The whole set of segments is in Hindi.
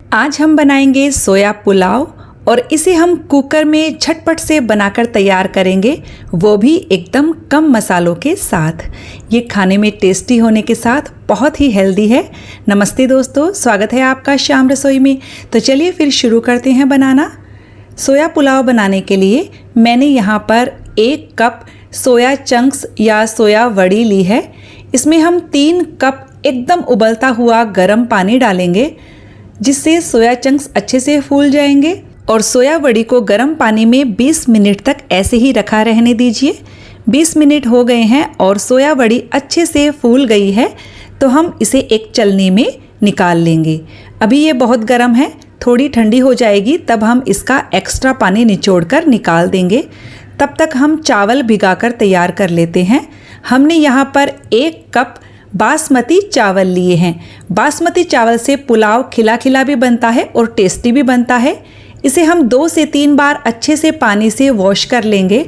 आज हम बनाएंगे सोया पुलाव और इसे हम कुकर में झटपट से बनाकर तैयार करेंगे, वो भी एकदम कम मसालों के साथ। ये खाने में टेस्टी होने के साथ बहुत ही हेल्दी है। नमस्ते दोस्तों, स्वागत है आपका श्याम रसोई में। तो चलिए फिर शुरू करते हैं बनाना। सोया पुलाव बनाने के लिए मैंने यहाँ पर 1 कप सोया चंक्स या सोया वड़ी ली है। इसमें हम 3 कप एकदम उबलता हुआ गर्म पानी डालेंगे, जिससे सोया चंक्स अच्छे से फूल जाएंगे। और सोया वड़ी को गर्म पानी में 20 मिनट तक ऐसे ही रखा रहने दीजिए। 20 मिनट हो गए हैं और सोया वड़ी अच्छे से फूल गई है, तो हम इसे एक चलनी में निकाल लेंगे। अभी ये बहुत गर्म है, थोड़ी ठंडी हो जाएगी तब हम इसका एक्स्ट्रा पानी निचोड़कर निकाल देंगे। तब तक हम चावल भिगाकर तैयार कर लेते हैं। हमने यहाँ पर 1 कप बासमती चावल लिए हैं। बासमती चावल से पुलाव खिला खिला भी बनता है और टेस्टी भी बनता है। इसे हम 2 से 3 बार अच्छे से पानी से वॉश कर लेंगे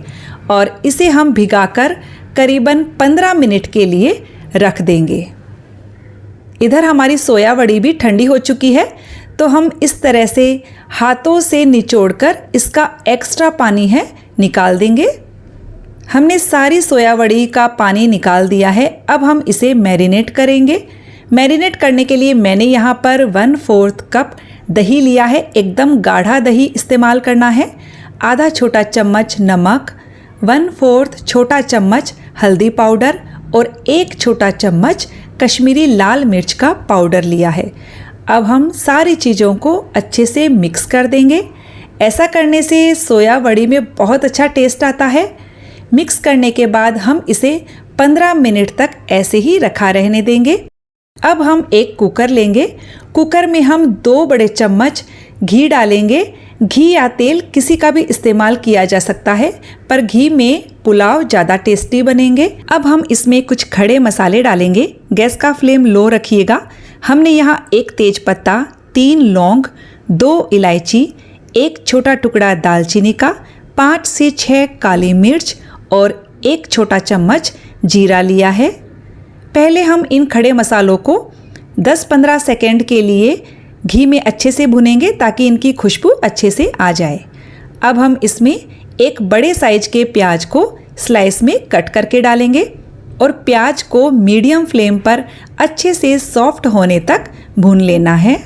और इसे हम भिगाकर करीबन 15 मिनट के लिए रख देंगे। इधर हमारी सोया वड़ी भी ठंडी हो चुकी है, तो हम इस तरह से हाथों से निचोड़कर इसका एक्स्ट्रा पानी है निकाल देंगे। हमने सारी सोया वड़ी का पानी निकाल दिया है। अब हम इसे मैरिनेट करेंगे। मैरिनेट करने के लिए मैंने यहाँ पर 1/4 कप दही लिया है। एकदम गाढ़ा दही इस्तेमाल करना है। आधा छोटा चम्मच नमक, 1/4 छोटा चम्मच हल्दी पाउडर और 1 छोटा चम्मच कश्मीरी लाल मिर्च का पाउडर लिया है। अब हम सारी चीज़ों को अच्छे से मिक्स कर देंगे। ऐसा करने से सोया वड़ी में बहुत अच्छा टेस्ट आता है। मिक्स करने के बाद हम इसे 15 मिनट तक ऐसे ही रखा रहने देंगे। अब हम एक कुकर लेंगे। कुकर में हम 2 बड़े चम्मच घी डालेंगे। घी या तेल किसी का भी इस्तेमाल किया जा सकता है, पर घी में पुलाव ज़्यादा टेस्टी बनेंगे। अब हम इसमें कुछ खड़े मसाले डालेंगे। गैस का फ्लेम लो रखिएगा। हमने यहाँ 1 तेज पत्ता, 3 लौंग, 2 इलायची, 1 छोटा टुकड़ा दालचीनी का, 5 से 6 काली मिर्च और 1 छोटा चम्मच जीरा लिया है। पहले हम इन खड़े मसालों को 10-15 सेकेंड के लिए घी में अच्छे से भुनेंगे, ताकि इनकी खुशबू अच्छे से आ जाए। अब हम इसमें एक बड़े साइज के प्याज को स्लाइस में कट करके डालेंगे और प्याज को मीडियम फ्लेम पर अच्छे से सॉफ्ट होने तक भून लेना है।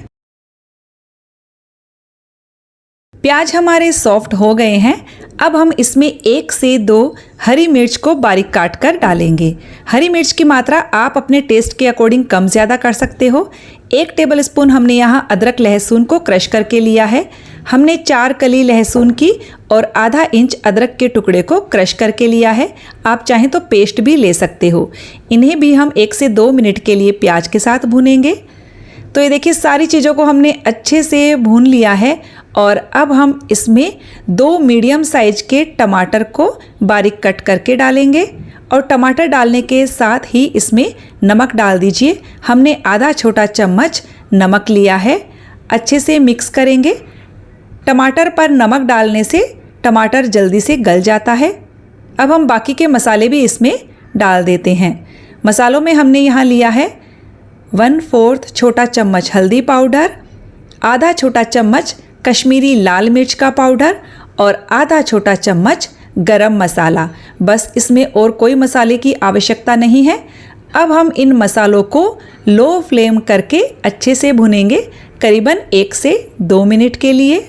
प्याज हमारे सॉफ्ट हो गए हैं। अब हम इसमें 1 से 2 हरी मिर्च को बारीक काट कर डालेंगे। हरी मिर्च की मात्रा आप अपने टेस्ट के अकॉर्डिंग कम ज़्यादा कर सकते हो। 1 टेबलस्पून हमने यहाँ अदरक लहसुन को क्रश करके लिया है। हमने 4 कली लहसुन की और आधा इंच अदरक के टुकड़े को क्रश करके लिया है। आप चाहें तो पेस्ट भी ले सकते हो। इन्हें भी हम 1 से 2 मिनट के लिए प्याज के साथ भूनेंगे। तो ये देखिए, सारी चीज़ों को हमने अच्छे से भून लिया है और अब हम इसमें 2 मीडियम साइज के टमाटर को बारीक कट करके डालेंगे और टमाटर डालने के साथ ही इसमें नमक डाल दीजिए। हमने आधा छोटा चम्मच नमक लिया है। अच्छे से मिक्स करेंगे। टमाटर पर नमक डालने से टमाटर जल्दी से गल जाता है। अब हम बाकी के मसाले भी इसमें डाल देते हैं। मसालों में हमने यहाँ लिया है 1/4 छोटा चम्मच हल्दी पाउडर, आधा छोटा चम्मच कश्मीरी लाल मिर्च का पाउडर और आधा छोटा चम्मच गरम मसाला। बस, इसमें और कोई मसाले की आवश्यकता नहीं है। अब हम इन मसालों को लो फ्लेम करके अच्छे से भुनेंगे, करीबन 1 से 2 मिनट के लिए।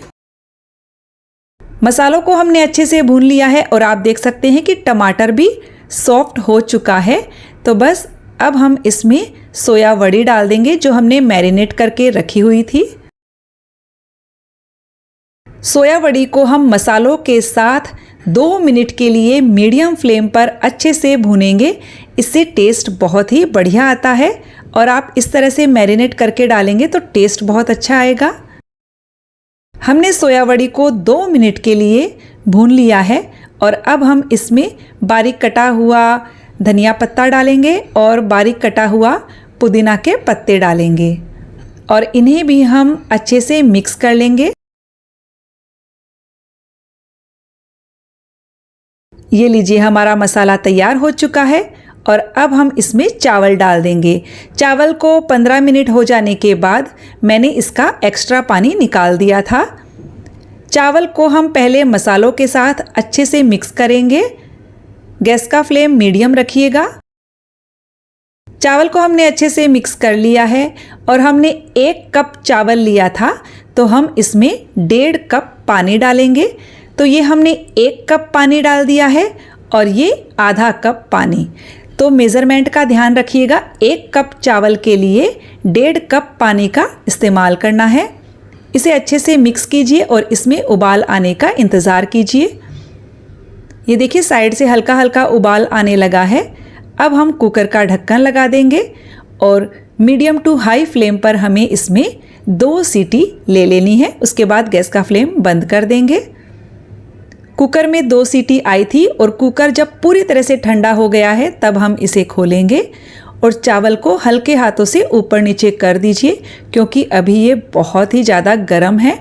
मसालों को हमने अच्छे से भून लिया है और आप देख सकते हैं कि टमाटर भी सॉफ्ट हो चुका है। तो बस अब हम इसमें सोया वड़ी डाल देंगे, जो हमने मैरिनेट करके रखी हुई थी। सोया वड़ी को हम मसालों के साथ 2 मिनट के लिए मीडियम फ्लेम पर अच्छे से भूनेंगे। इससे टेस्ट बहुत ही बढ़िया आता है और आप इस तरह से मैरिनेट करके डालेंगे तो टेस्ट बहुत अच्छा आएगा। हमने सोया वड़ी को 2 मिनट के लिए भून लिया है और अब हम इसमें बारीक कटा हुआ धनिया पत्ता डालेंगे और बारीक कटा हुआ पुदीना के पत्ते डालेंगे और इन्हें भी हम अच्छे से मिक्स कर लेंगे। ये लीजिए, हमारा मसाला तैयार हो चुका है और अब हम इसमें चावल डाल देंगे। चावल को 15 मिनट हो जाने के बाद मैंने इसका एक्स्ट्रा पानी निकाल दिया था। चावल को हम पहले मसालों के साथ अच्छे से मिक्स करेंगे। गैस का फ्लेम मीडियम रखिएगा। चावल को हमने अच्छे से मिक्स कर लिया है और हमने 1 कप चावल लिया था तो हम इसमें 1.5 कप पानी डालेंगे। तो ये हमने 1 कप पानी डाल दिया है और ये आधा कप पानी। तो मेज़रमेंट का ध्यान रखिएगा, 1 कप चावल के लिए 1.5 कप पानी का इस्तेमाल करना है। इसे अच्छे से मिक्स कीजिए और इसमें उबाल आने का इंतज़ार कीजिए। ये देखिए साइड से हल्का हल्का उबाल आने लगा है। अब हम कुकर का ढक्कन लगा देंगे और मीडियम टू हाई फ्लेम पर हमें इसमें 2 सीटी ले लेनी है। उसके बाद गैस का फ्लेम बंद कर देंगे। कुकर में 2 सीटी आई थी और कुकर जब पूरी तरह से ठंडा हो गया है तब हम इसे खोलेंगे और चावल को हल्के हाथों से ऊपर नीचे कर दीजिए क्योंकि अभी ये बहुत ही ज़्यादा गर्म है।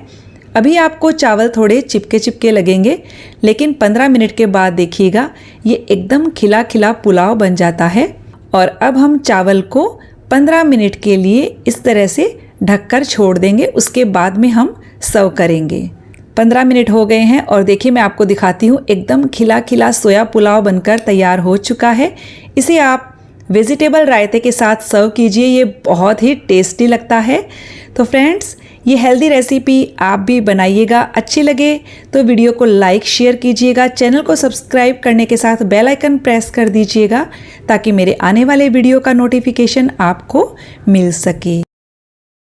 अभी आपको चावल थोड़े चिपके चिपके लगेंगे, लेकिन 15 मिनट के बाद देखिएगा ये एकदम खिला खिला पुलाव बन जाता है। और अब हम चावल को 15 मिनट के लिए इस तरह से ढककर छोड़ देंगे। उसके बाद में हम सर्व करेंगे। 15 मिनट हो गए हैं और देखिए मैं आपको दिखाती हूँ, एकदम खिला खिला सोया पुलाव बनकर तैयार हो चुका है। इसे आप वेजिटेबल रायते के साथ सर्व कीजिए, ये बहुत ही टेस्टी लगता है। तो फ्रेंड्स, ये हेल्दी रेसिपी आप भी बनाइएगा। अच्छी लगे तो वीडियो को लाइक शेयर कीजिएगा। चैनल को सब्सक्राइब करने के साथ बेल आइकन प्रेस कर दीजिएगा ताकि मेरे आने वाले वीडियो का नोटिफिकेशन आपको मिल सके।